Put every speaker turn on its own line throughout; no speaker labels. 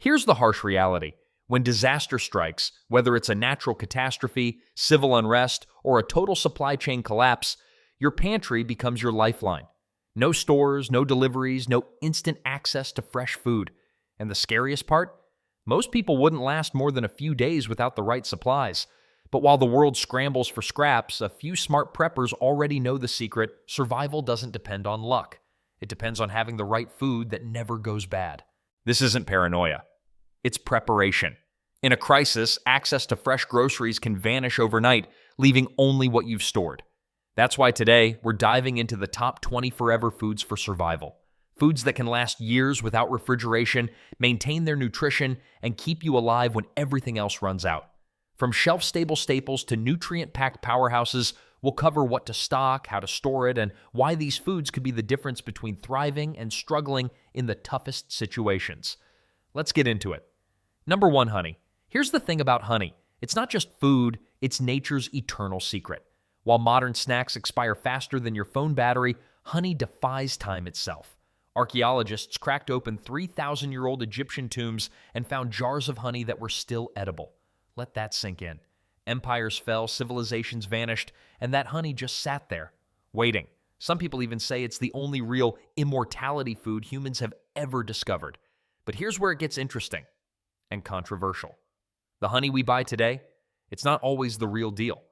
Here's the harsh reality. When disaster strikes, whether it's a natural catastrophe, civil unrest, or a total supply chain collapse, your pantry becomes your lifeline. No stores, no deliveries, no instant access to fresh food. And the scariest part? Most people wouldn't last more than a few days without the right supplies. But while the world scrambles for scraps, a few smart preppers already know the secret: survival doesn't depend on luck. It depends on having the right food that never goes bad. This isn't paranoia. It's preparation. In a crisis, access to fresh groceries can vanish overnight, leaving only what you've stored. That's why today, we're diving into the top 20 forever foods for survival. Foods that can last years without refrigeration, maintain their nutrition, and keep you alive when everything else runs out. From shelf-stable staples to nutrient-packed powerhouses, we'll cover what to stock, how to store it, and why these foods could be the difference between thriving and struggling in the toughest situations. Let's get into it. Number 1, honey. Here's the thing about honey. It's not just food, it's nature's eternal secret. While modern snacks expire faster than your phone battery, honey defies time itself. Archaeologists cracked open 3,000-year-old Egyptian tombs and found jars of honey that were still edible. Let that sink in. Empires fell, civilizations vanished, and that honey just sat there, waiting. Some people even say it's the only real immortality food humans have ever discovered. But here's where it gets interesting and controversial. The honey we buy today, it's not always the real deal.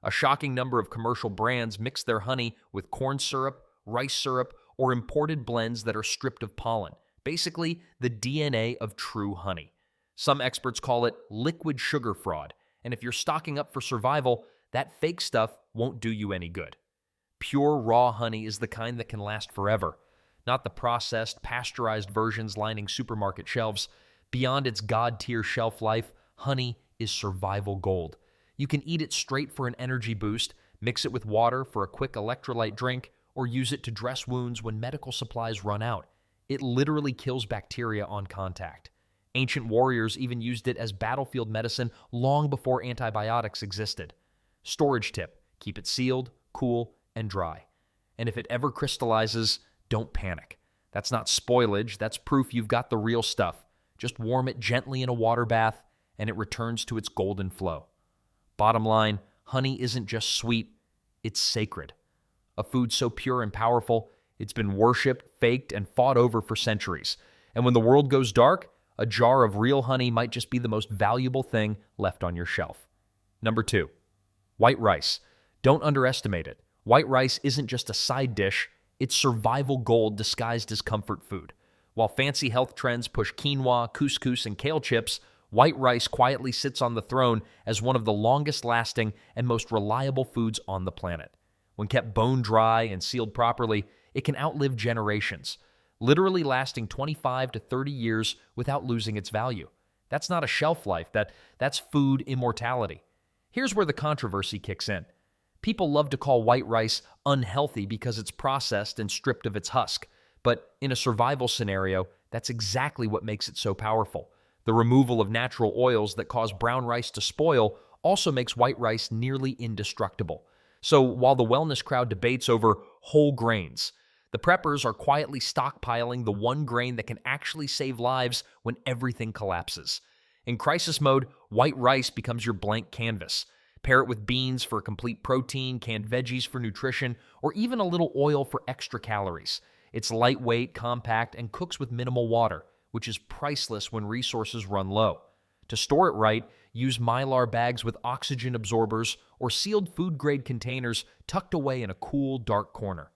A shocking number of commercial brands mix their honey with corn syrup, rice syrup, or imported blends that are stripped of pollen, basically the DNA of true honey. Some experts call it liquid sugar fraud, and if you're stocking up for survival, that fake stuff won't do you any good. Pure raw honey is the kind that can last forever, not the processed, pasteurized versions lining supermarket shelves. Beyond its god-tier shelf life, honey is survival gold. You can eat it straight for an energy boost, mix it with water for a quick electrolyte drink, or use it to dress wounds when medical supplies run out. It literally kills bacteria on contact. Ancient warriors even used it as battlefield medicine long before antibiotics existed. Storage tip: keep it sealed, cool, and dry. And if it ever crystallizes, don't panic. That's not spoilage, that's proof you've got the real stuff. Just warm it gently in a water bath, and it returns to its golden flow. Bottom line, honey isn't just sweet, it's sacred. A food so pure and powerful, it's been worshipped, faked, and fought over for centuries. And when the world goes dark, a jar of real honey might just be the most valuable thing left on your shelf. Number 2, white rice. Don't underestimate it. White rice isn't just a side dish, it's survival gold disguised as comfort food. While fancy health trends push quinoa, couscous, and kale chips, white rice quietly sits on the throne as one of the longest-lasting and most reliable foods on the planet. When kept bone-dry and sealed properly, it can outlive generations, literally lasting 25 to 30 years without losing its value. That's not a shelf life, that's food immortality. Here's where the controversy kicks in. People love to call white rice unhealthy because it's processed and stripped of its husk. But in a survival scenario, that's exactly what makes it so powerful. The removal of natural oils that cause brown rice to spoil also makes white rice nearly indestructible. So while the wellness crowd debates over whole grains, the preppers are quietly stockpiling the one grain that can actually save lives when everything collapses. In crisis mode, white rice becomes your blank canvas. Pair it with beans for complete protein, canned veggies for nutrition, or even a little oil for extra calories. It's lightweight, compact, and cooks with minimal water, which is priceless when resources run low. To store it right, use Mylar bags with oxygen absorbers or sealed food-grade containers tucked away in a cool, dark corner.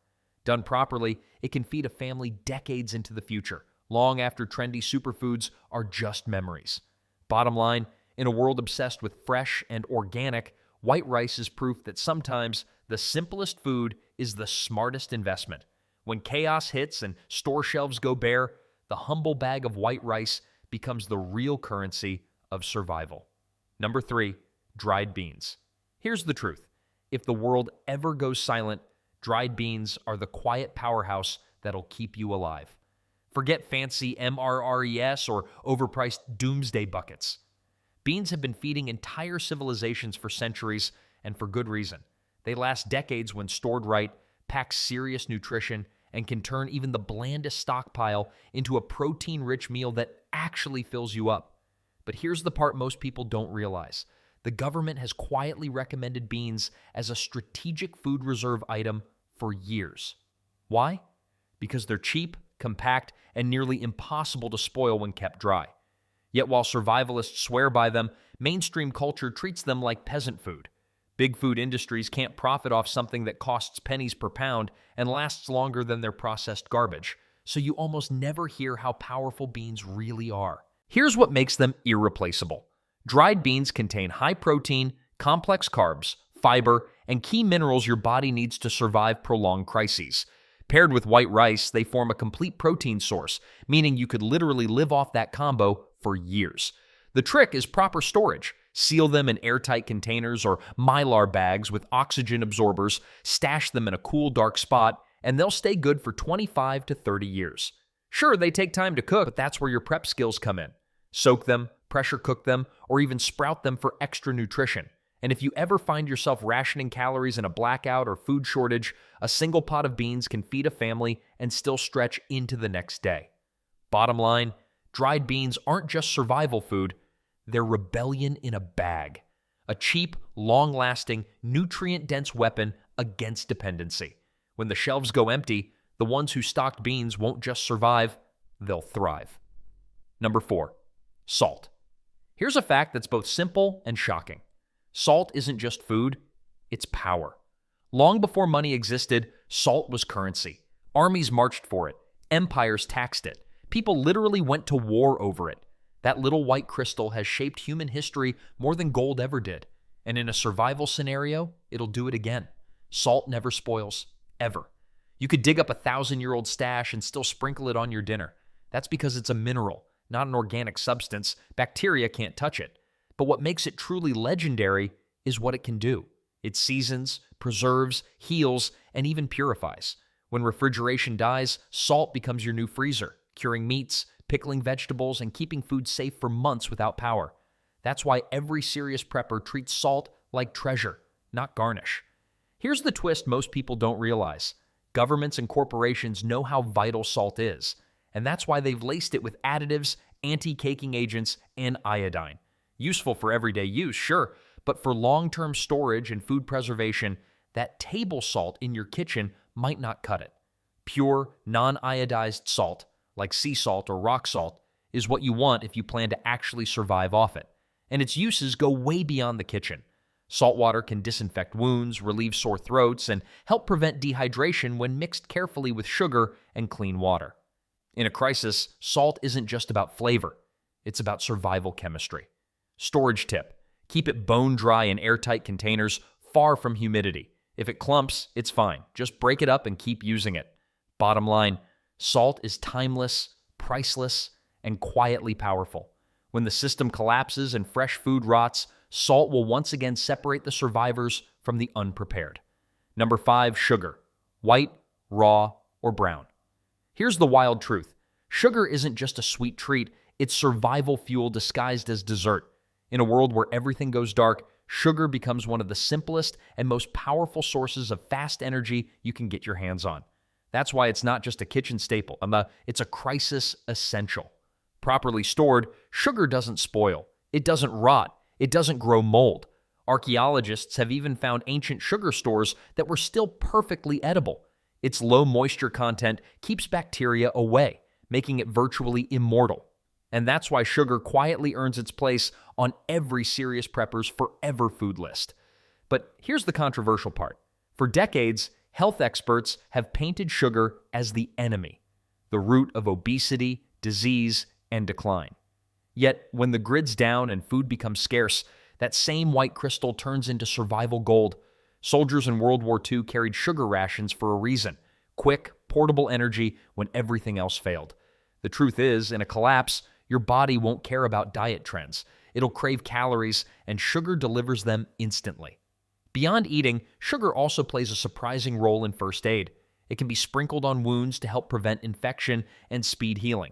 Done properly, it can feed a family decades into the future, long after trendy superfoods are just memories. Bottom line, in a world obsessed with fresh and organic, white rice is proof that sometimes the simplest food is the smartest investment. When chaos hits and store shelves go bare, the humble bag of white rice becomes the real currency of survival. Number 3, dried beans. Here's the truth. If the world ever goes silent, dried beans are the quiet powerhouse that'll keep you alive. Forget fancy MRRES or overpriced doomsday buckets. Beans have been feeding entire civilizations for centuries, and for good reason. They last decades when stored right, pack serious nutrition, and can turn even the blandest stockpile into a protein-rich meal that actually fills you up. But here's the part most people don't realize. The government has quietly recommended beans as a strategic food reserve item for years. Why? Because they're cheap, compact, and nearly impossible to spoil when kept dry. Yet while survivalists swear by them, mainstream culture treats them like peasant food. Big food industries can't profit off something that costs pennies per pound and lasts longer than their processed garbage, so you almost never hear how powerful beans really are. Here's what makes them irreplaceable. Dried beans contain high protein, complex carbs, fiber, and key minerals your body needs to survive prolonged crises. Paired with white rice, they form a complete protein source, meaning you could literally live off that combo for years. The trick is proper storage. Seal them in airtight containers or mylar bags with oxygen absorbers, stash them in a cool, dark spot, and they'll stay good for 25 to 30 years. Sure, they take time to cook, but that's where your prep skills come in. Soak them, pressure cook them, or even sprout them for extra nutrition. And if you ever find yourself rationing calories in a blackout or food shortage, a single pot of beans can feed a family and still stretch into the next day. Bottom line, dried beans aren't just survival food, they're rebellion in a bag. A cheap, long-lasting, nutrient-dense weapon against dependency. When the shelves go empty, the ones who stocked beans won't just survive, they'll thrive. Number 4, salt. Here's a fact that's both simple and shocking. Salt isn't just food, it's power. Long before money existed, salt was currency. Armies marched for it. Empires taxed it. People literally went to war over it. That little white crystal has shaped human history more than gold ever did. And in a survival scenario, it'll do it again. Salt never spoils, ever. You could dig up a 1,000-year-old stash and still sprinkle it on your dinner. That's because it's a mineral, not an organic substance. Bacteria can't touch it. But what makes it truly legendary is what it can do. It seasons, preserves, heals, and even purifies. When refrigeration dies, salt becomes your new freezer, curing meats, pickling vegetables, and keeping food safe for months without power. That's why every serious prepper treats salt like treasure, not garnish. Here's the twist most people don't realize. Governments and corporations know how vital salt is, and that's why they've laced it with additives, anti-caking agents, and iodine. Useful for everyday use, sure, but for long-term storage and food preservation, that table salt in your kitchen might not cut it. Pure, non-iodized salt, like sea salt or rock salt, is what you want if you plan to actually survive off it. And its uses go way beyond the kitchen. Salt water can disinfect wounds, relieve sore throats, and help prevent dehydration when mixed carefully with sugar and clean water. In a crisis, salt isn't just about flavor. It's about survival chemistry. Storage tip: keep it bone dry in airtight containers, far from humidity. If it clumps, it's fine. Just break it up and keep using it. Bottom line, salt is timeless, priceless, and quietly powerful. When the system collapses and fresh food rots, salt will once again separate the survivors from the unprepared. Number 5, sugar. White, raw, or brown. Here's the wild truth. Sugar isn't just a sweet treat, it's survival fuel disguised as dessert. In a world where everything goes dark, sugar becomes one of the simplest and most powerful sources of fast energy you can get your hands on. That's why it's not just a kitchen staple, it's a crisis essential. Properly stored, sugar doesn't spoil, it doesn't rot, it doesn't grow mold. Archaeologists have even found ancient sugar stores that were still perfectly edible. Its low moisture content keeps bacteria away, making it virtually immortal. And that's why sugar quietly earns its place on every serious prepper's forever food list. But here's the controversial part. For decades, health experts have painted sugar as the enemy, the root of obesity, disease, and decline. Yet, when the grid's down and food becomes scarce, that same white crystal turns into survival gold. Soldiers in World War II carried sugar rations for a reason: quick, portable energy when everything else failed. The truth is, in a collapse, your body won't care about diet trends. It'll crave calories, and sugar delivers them instantly. Beyond eating, sugar also plays a surprising role in first aid. It can be sprinkled on wounds to help prevent infection and speed healing.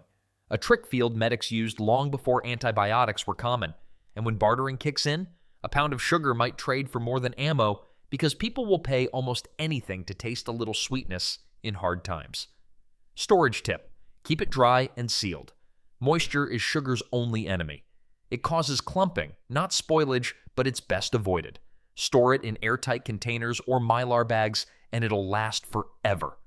A trick field medics used long before antibiotics were common. And when bartering kicks in, a pound of sugar might trade for more than ammo because people will pay almost anything to taste a little sweetness in hard times. Storage tip: keep it dry and sealed. Moisture is sugar's only enemy. It causes clumping, not spoilage, but it's best avoided. Store it in airtight containers or Mylar bags, and it'll last forever.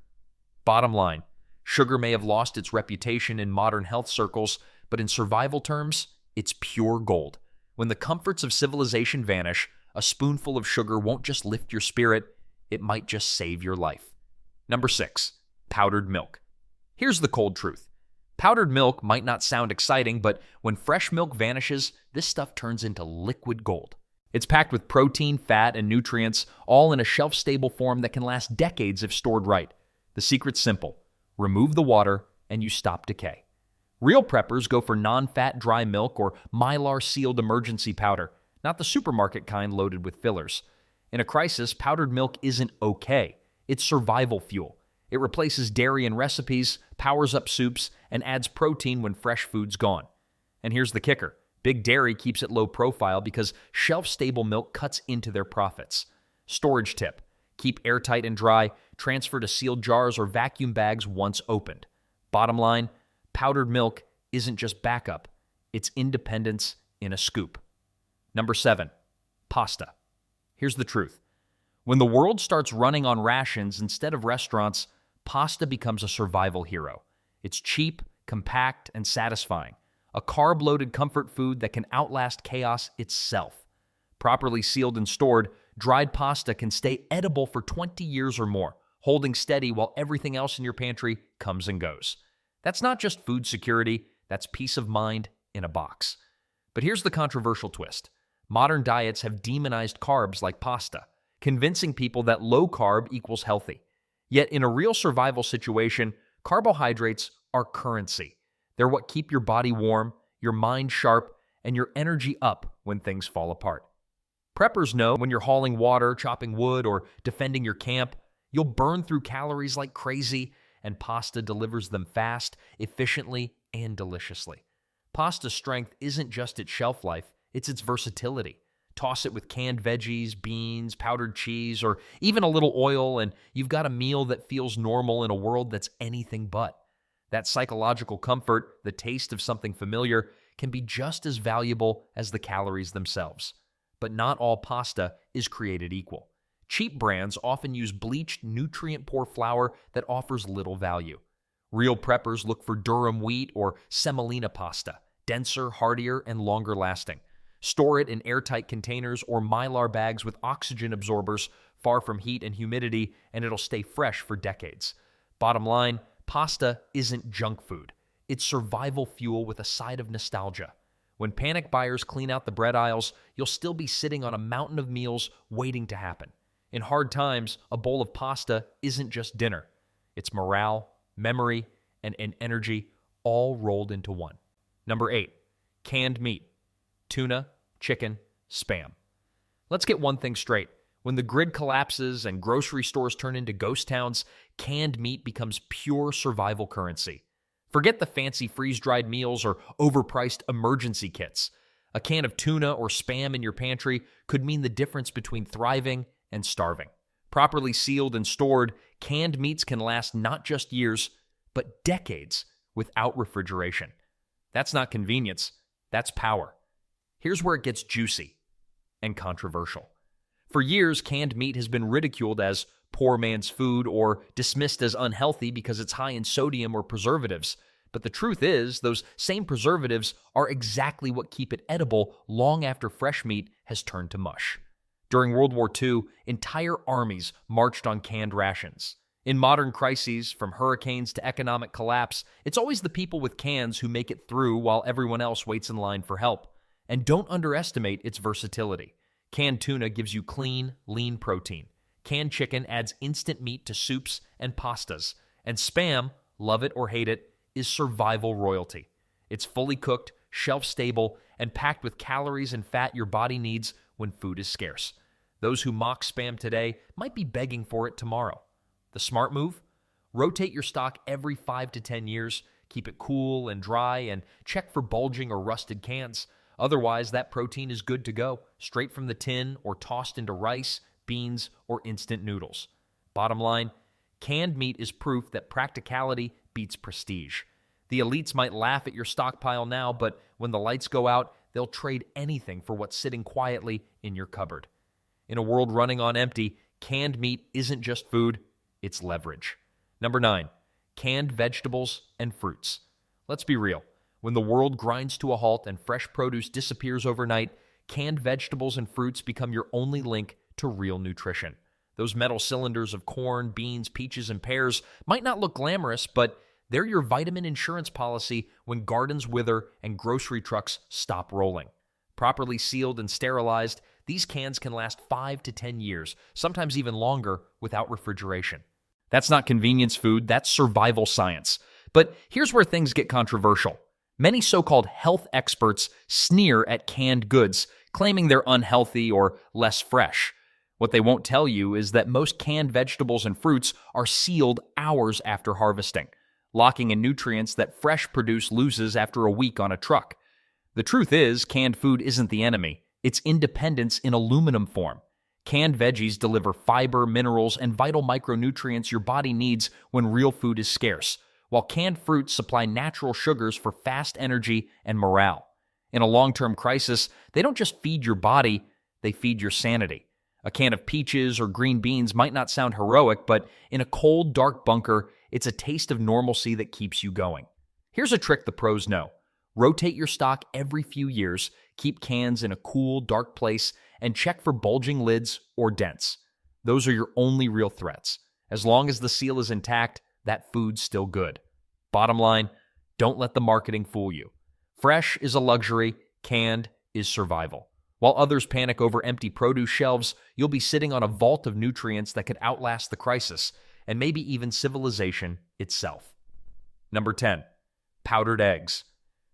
Bottom line, sugar may have lost its reputation in modern health circles, but in survival terms, it's pure gold. When the comforts of civilization vanish, a spoonful of sugar won't just lift your spirit, it might just save your life. Number 6, powdered milk. Here's the cold truth. Powdered milk might not sound exciting, but when fresh milk vanishes, this stuff turns into liquid gold. It's packed with protein, fat, and nutrients, all in a shelf-stable form that can last decades if stored right. The secret's simple. Remove the water, and you stop decay. Real preppers go for non-fat dry milk or Mylar-sealed emergency powder, not the supermarket kind loaded with fillers. In a crisis, powdered milk isn't okay. It's survival fuel. It replaces dairy in recipes, powers up soups, and adds protein when fresh food's gone. And here's the kicker. Big Dairy keeps it low profile because shelf-stable milk cuts into their profits. Storage tip. Keep airtight and dry, transfer to sealed jars or vacuum bags once opened. Bottom line, powdered milk isn't just backup, it's independence in a scoop. Number 7, pasta. Here's the truth. When the world starts running on rations instead of restaurants, pasta becomes a survival hero. It's cheap, compact, and satisfying. A carb-loaded comfort food that can outlast chaos itself. Properly sealed and stored, dried pasta can stay edible for 20 years or more, holding steady while everything else in your pantry comes and goes. That's not just food security, that's peace of mind in a box. But here's the controversial twist. Modern diets have demonized carbs like pasta, convincing people that low carb equals healthy. Yet in a real survival situation, carbohydrates are currency. They're what keep your body warm, your mind sharp, and your energy up when things fall apart. Preppers know when you're hauling water, chopping wood, or defending your camp, you'll burn through calories like crazy, and pasta delivers them fast, efficiently, and deliciously. Pasta's strength isn't just its shelf life, it's its versatility. Toss it with canned veggies, beans, powdered cheese, or even a little oil, and you've got a meal that feels normal in a world that's anything but. That psychological comfort, the taste of something familiar, can be just as valuable as the calories themselves. But not all pasta is created equal. Cheap brands often use bleached, nutrient-poor flour that offers little value. Real preppers look for durum wheat or semolina pasta, denser, heartier, and longer lasting. Store it in airtight containers or Mylar bags with oxygen absorbers far from heat and humidity, and it'll stay fresh for decades. Bottom line, pasta isn't junk food. It's survival fuel with a side of nostalgia. When panic buyers clean out the bread aisles, you'll still be sitting on a mountain of meals waiting to happen. In hard times, a bowl of pasta isn't just dinner. It's morale, memory, and energy all rolled into one. Number 8, canned meat. Tuna, chicken, Spam. Let's get one thing straight. When the grid collapses and grocery stores turn into ghost towns, canned meat becomes pure survival currency. Forget the fancy freeze-dried meals or overpriced emergency kits. A can of tuna or Spam in your pantry could mean the difference between thriving and starving. Properly sealed and stored, canned meats can last not just years, but decades without refrigeration. That's not convenience, that's power. Here's where it gets juicy and controversial. For years, canned meat has been ridiculed as poor man's food or dismissed as unhealthy because it's high in sodium or preservatives. But the truth is, those same preservatives are exactly what keep it edible long after fresh meat has turned to mush. During World War II, entire armies marched on canned rations. In modern crises, from hurricanes to economic collapse, it's always the people with cans who make it through while everyone else waits in line for help. And don't underestimate its versatility. Canned tuna gives you clean, lean protein. Canned chicken adds instant meat to soups and pastas. And Spam, love it or hate it, is survival royalty. It's fully cooked, shelf-stable, and packed with calories and fat your body needs when food is scarce. Those who mock Spam today might be begging for it tomorrow. The smart move? Rotate your stock every 5 to 10 years, keep it cool and dry, and check for bulging or rusted cans. Otherwise, that protein is good to go, straight from the tin or tossed into rice, beans, or instant noodles. Bottom line, canned meat is proof that practicality beats prestige. The elites might laugh at your stockpile now, but when the lights go out, they'll trade anything for what's sitting quietly in your cupboard. In a world running on empty, canned meat isn't just food, it's leverage. Number 9, canned vegetables and fruits. Let's be real. When the world grinds to a halt and fresh produce disappears overnight, canned vegetables and fruits become your only link to real nutrition. Those metal cylinders of corn, beans, peaches, and pears might not look glamorous, but they're your vitamin insurance policy when gardens wither and grocery trucks stop rolling. Properly sealed and sterilized, these cans can last 5 to 10 years, sometimes even longer, without refrigeration. That's not convenience food, that's survival science. But here's where things get controversial. Many so-called health experts sneer at canned goods, claiming they're unhealthy or less fresh. What they won't tell you is that most canned vegetables and fruits are sealed hours after harvesting, locking in nutrients that fresh produce loses after a week on a truck. The truth is, canned food isn't the enemy. It's independence in aluminum form. Canned veggies deliver fiber, minerals, and vital micronutrients your body needs when real food is scarce, while canned fruits supply natural sugars for fast energy and morale. In a long-term crisis, they don't just feed your body, they feed your sanity. A can of peaches or green beans might not sound heroic, but in a cold, dark bunker, it's a taste of normalcy that keeps you going. Here's a trick the pros know. Rotate your stock every few years, keep cans in a cool, dark place, and check for bulging lids or dents. Those are your only real threats. As long as the seal is intact, that food's still good. Bottom line, don't let the marketing fool you. Fresh is a luxury, canned is survival. While others panic over empty produce shelves, you'll be sitting on a vault of nutrients that could outlast the crisis, and maybe even civilization itself. Number 10, powdered eggs.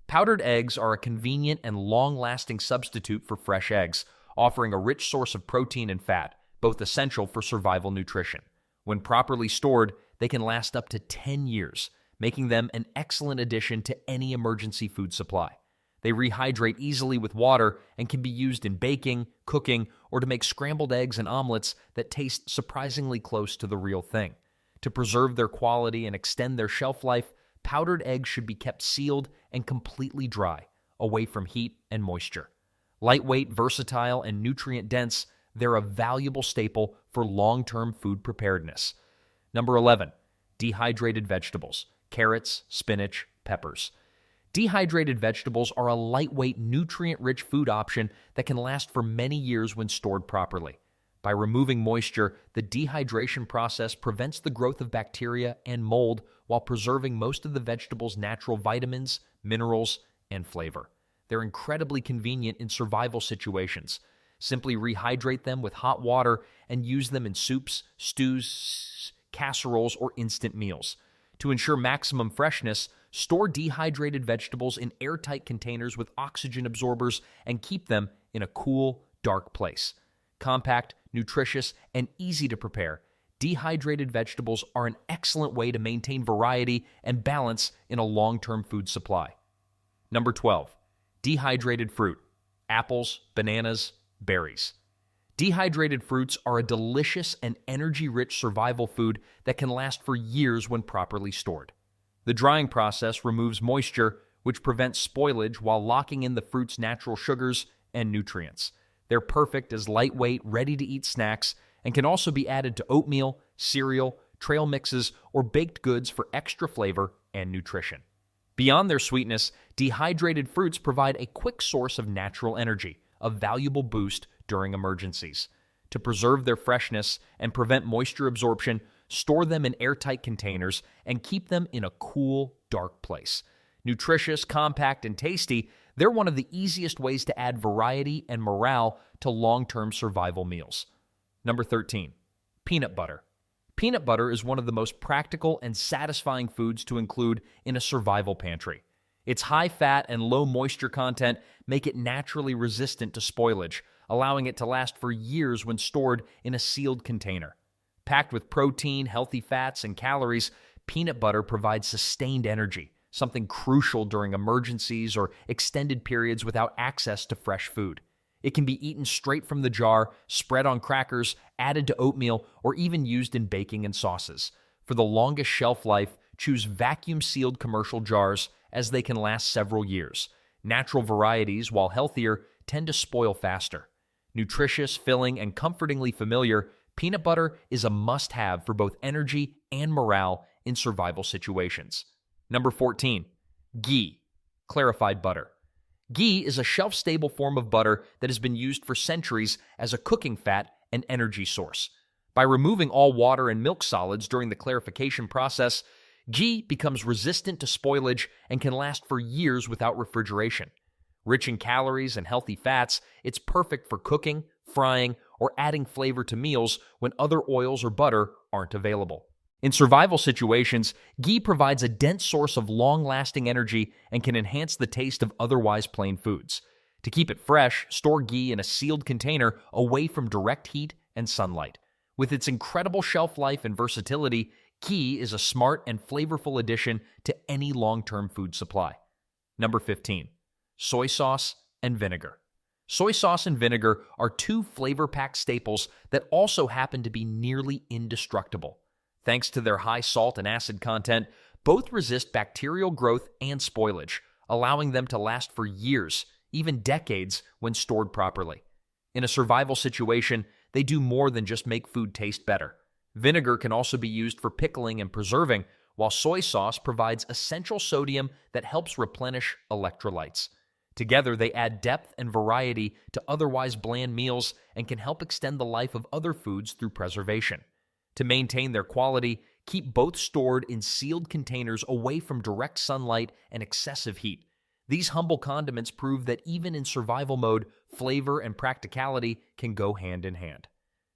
Powdered eggs are a convenient and long-lasting substitute for fresh eggs, offering a rich source of protein and fat, both essential for survival nutrition. When properly stored, they can last up to 10 years, making them an excellent addition to any emergency food supply. They rehydrate easily with water and can be used in baking, cooking, or to make scrambled eggs and omelets that taste surprisingly close to the real thing. To preserve their quality and extend their shelf life, powdered eggs should be kept sealed and completely dry, away from heat and moisture. Lightweight, versatile, and nutrient-dense, they're a valuable staple for long-term food preparedness. Number 11, dehydrated vegetables, carrots, spinach, peppers. Dehydrated vegetables are a lightweight, nutrient-rich food option that can last for many years when stored properly. By removing moisture, the dehydration process prevents the growth of bacteria and mold while preserving most of the vegetable's natural vitamins, minerals, and flavor. They're incredibly convenient in survival situations. Simply rehydrate them with hot water and use them in soups, stews, casseroles, or instant meals. To ensure maximum freshness, store dehydrated vegetables in airtight containers with oxygen absorbers and keep them in a cool, dark place. Compact, nutritious, and easy to prepare, dehydrated vegetables are an excellent way to maintain variety and balance in a long-term food supply. Number 12, dehydrated fruit, apples, bananas, berries. Dehydrated fruits are a delicious and energy-rich survival food that can last for years when properly stored. The drying process removes moisture, which prevents spoilage while locking in the fruit's natural sugars and nutrients. They're perfect as lightweight, ready-to-eat snacks and can also be added to oatmeal, cereal, trail mixes, or baked goods for extra flavor and nutrition. Beyond their sweetness, dehydrated fruits provide a quick source of natural energy, a valuable boost during emergencies. To preserve their freshness and prevent moisture absorption, store them in airtight containers and keep them in a cool, dark place. Nutritious, compact, and tasty, they're one of the easiest ways to add variety and morale to long-term survival meals. Number 13, peanut butter. Peanut butter is one of the most practical and satisfying foods to include in a survival pantry. Its high fat and low moisture content make it naturally resistant to spoilage, allowing it to last for years when stored in a sealed container. Packed with protein, healthy fats, and calories, peanut butter provides sustained energy, something crucial during emergencies or extended periods without access to fresh food. It can be eaten straight from the jar, spread on crackers, added to oatmeal, or even used in baking and sauces. For the longest shelf life, choose vacuum-sealed commercial jars as they can last several years. Natural varieties, while healthier, tend to spoil faster. Nutritious, filling, and comfortingly familiar, peanut butter is a must-have for both energy and morale in survival situations. Number 14. Ghee, clarified butter. Ghee is a shelf-stable form of butter that has been used for centuries as a cooking fat and energy source. By removing all water and milk solids during the clarification process, ghee becomes resistant to spoilage and can last for years without refrigeration. Rich in calories and healthy fats, it's perfect for cooking, frying, or adding flavor to meals when other oils or butter aren't available. In survival situations, ghee provides a dense source of long-lasting energy and can enhance the taste of otherwise plain foods. To keep it fresh, store ghee in a sealed container away from direct heat and sunlight. With its incredible shelf life and versatility, ghee is a smart and flavorful addition to any long-term food supply. Number 15. Soy sauce and vinegar. Soy sauce and vinegar are two flavor-packed staples that also happen to be nearly indestructible. Thanks to their high salt and acid content, both resist bacterial growth and spoilage, allowing them to last for years, even decades, when stored properly. In a survival situation, they do more than just make food taste better. Vinegar can also be used for pickling and preserving, while soy sauce provides essential sodium that helps replenish electrolytes. Together, they add depth and variety to otherwise bland meals and can help extend the life of other foods through preservation. To maintain their quality, keep both stored in sealed containers away from direct sunlight and excessive heat. These humble condiments prove that even in survival mode, flavor and practicality can go hand in hand.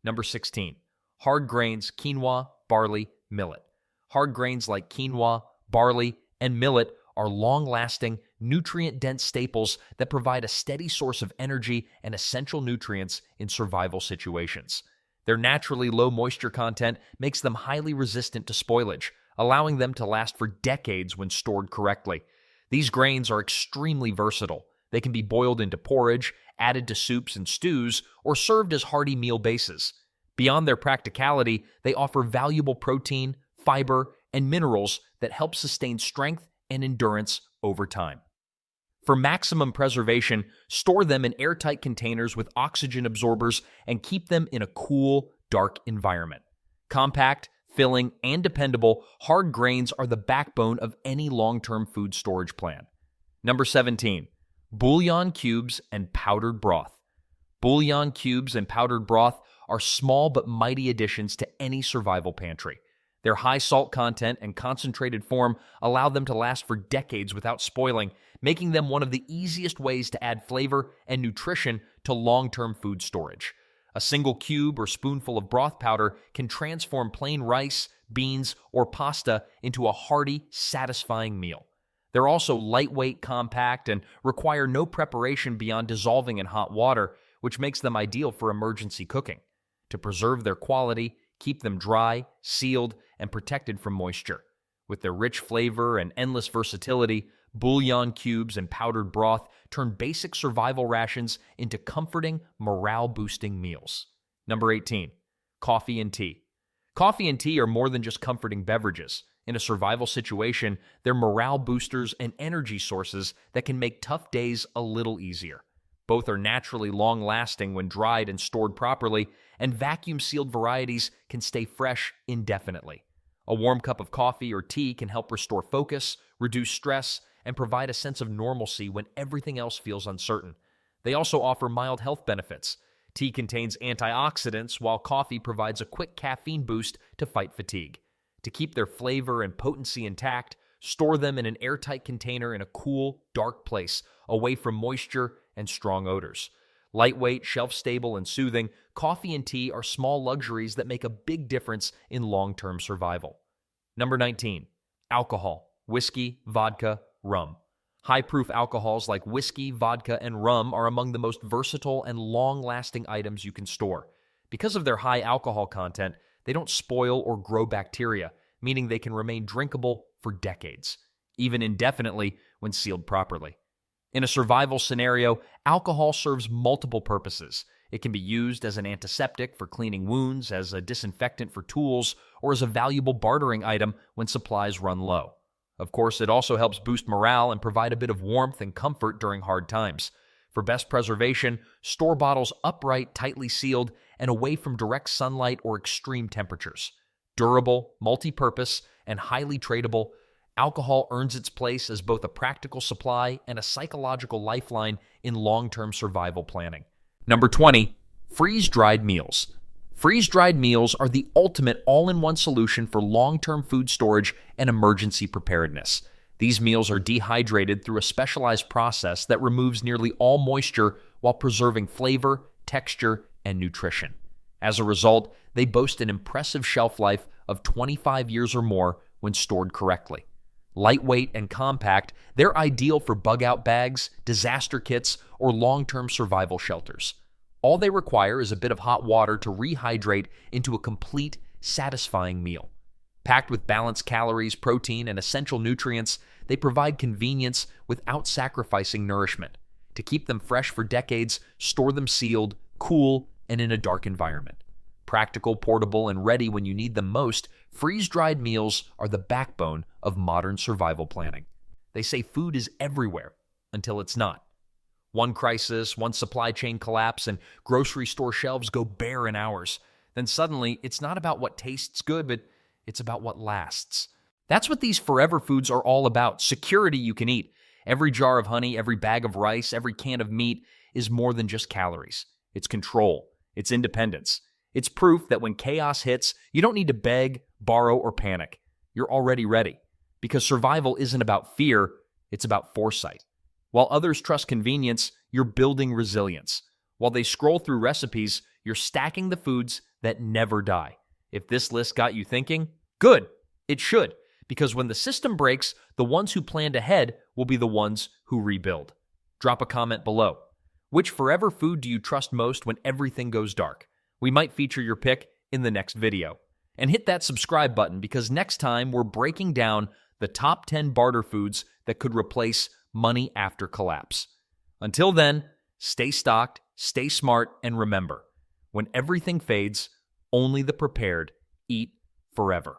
Number 16. Hard grains, quinoa, barley, millet. Hard grains like quinoa, barley, and millet are long-lasting, nutrient-dense staples that provide a steady source of energy and essential nutrients in survival situations. Their naturally low moisture content makes them highly resistant to spoilage, allowing them to last for decades when stored correctly. These grains are extremely versatile. They can be boiled into porridge, added to soups and stews, or served as hearty meal bases. Beyond their practicality, they offer valuable protein, fiber, and minerals that help sustain strength and endurance over time. For maximum preservation, store them in airtight containers with oxygen absorbers and keep them in a cool, dark environment. Compact, filling, and dependable, hard grains are the backbone of any long-term food storage plan. Number 17. Bouillon cubes and powdered broth. Bouillon cubes and powdered broth are small but mighty additions to any survival pantry. Their high salt content and concentrated form allow them to last for decades without spoiling, making them one of the easiest ways to add flavor and nutrition to long-term food storage. A single cube or spoonful of broth powder can transform plain rice, beans, or pasta into a hearty, satisfying meal. They're also lightweight, compact, and require no preparation beyond dissolving in hot water, which makes them ideal for emergency cooking. To preserve their quality, keep them dry, sealed, and protected from moisture. With their rich flavor and endless versatility, bouillon cubes and powdered broth turn basic survival rations into comforting, morale-boosting meals. Number 18. Coffee and tea. Coffee and tea are more than just comforting beverages. In a survival situation, they're morale boosters and energy sources that can make tough days a little easier. Both are naturally long-lasting when dried and stored properly, and vacuum-sealed varieties can stay fresh indefinitely. A warm cup of coffee or tea can help restore focus, reduce stress, and provide a sense of normalcy when everything else feels uncertain. They also offer mild health benefits. Tea contains antioxidants, while coffee provides a quick caffeine boost to fight fatigue. To keep their flavor and potency intact, store them in an airtight container in a cool, dark place, away from moisture and strong odors. Lightweight, shelf-stable, and soothing, coffee and tea are small luxuries that make a big difference in long-term survival. Number 19. Alcohol, whiskey, vodka, rum. High-proof alcohols like whiskey, vodka, and rum are among the most versatile and long-lasting items you can store. Because of their high alcohol content, they don't spoil or grow bacteria, meaning they can remain drinkable for decades, even indefinitely when sealed properly. In a survival scenario, alcohol serves multiple purposes. It can be used as an antiseptic for cleaning wounds, as a disinfectant for tools, or as a valuable bartering item when supplies run low. Of course, it also helps boost morale and provide a bit of warmth and comfort during hard times. For best preservation, store bottles upright, tightly sealed, and away from direct sunlight or extreme temperatures. Durable, multi-purpose, and highly tradable, alcohol earns its place as both a practical supply and a psychological lifeline in long-term survival planning. Number 20, freeze-dried meals. Freeze-dried meals are the ultimate all-in-one solution for long-term food storage and emergency preparedness. These meals are dehydrated through a specialized process that removes nearly all moisture while preserving flavor, texture, and nutrition. As a result, they boast an impressive shelf life of 25 years or more when stored correctly. Lightweight and compact, they're ideal for bug-out bags, disaster kits, or long-term survival shelters. All they require is a bit of hot water to rehydrate into a complete, satisfying meal. Packed with balanced calories, protein, and essential nutrients, they provide convenience without sacrificing nourishment. To keep them fresh for decades, store them sealed, cool, and in a dark environment. Practical, portable, and ready when you need them most, freeze-dried meals are the backbone of modern survival planning. They say food is everywhere until it's not. One crisis, one supply chain collapse, and grocery store shelves go bare in hours. Then suddenly, it's not about what tastes good, but it's about what lasts. That's what these forever foods are all about. Security you can eat. Every jar of honey, every bag of rice, every can of meat is more than just calories. It's control. It's independence. It's proof that when chaos hits, you don't need to beg, borrow, or panic. You're already ready. Because survival isn't about fear, it's about foresight. While others trust convenience, you're building resilience. While they scroll through recipes, you're stacking the foods that never die. If this list got you thinking, good, it should. Because when the system breaks, the ones who planned ahead will be the ones who rebuild. Drop a comment below. Which forever food do you trust most when everything goes dark? We might feature your pick in the next video. And hit that subscribe button because next time we're breaking down the top 10 barter foods that could replace money after collapse. Until then, stay stocked, stay smart, and remember, when everything fades, only the prepared eat forever.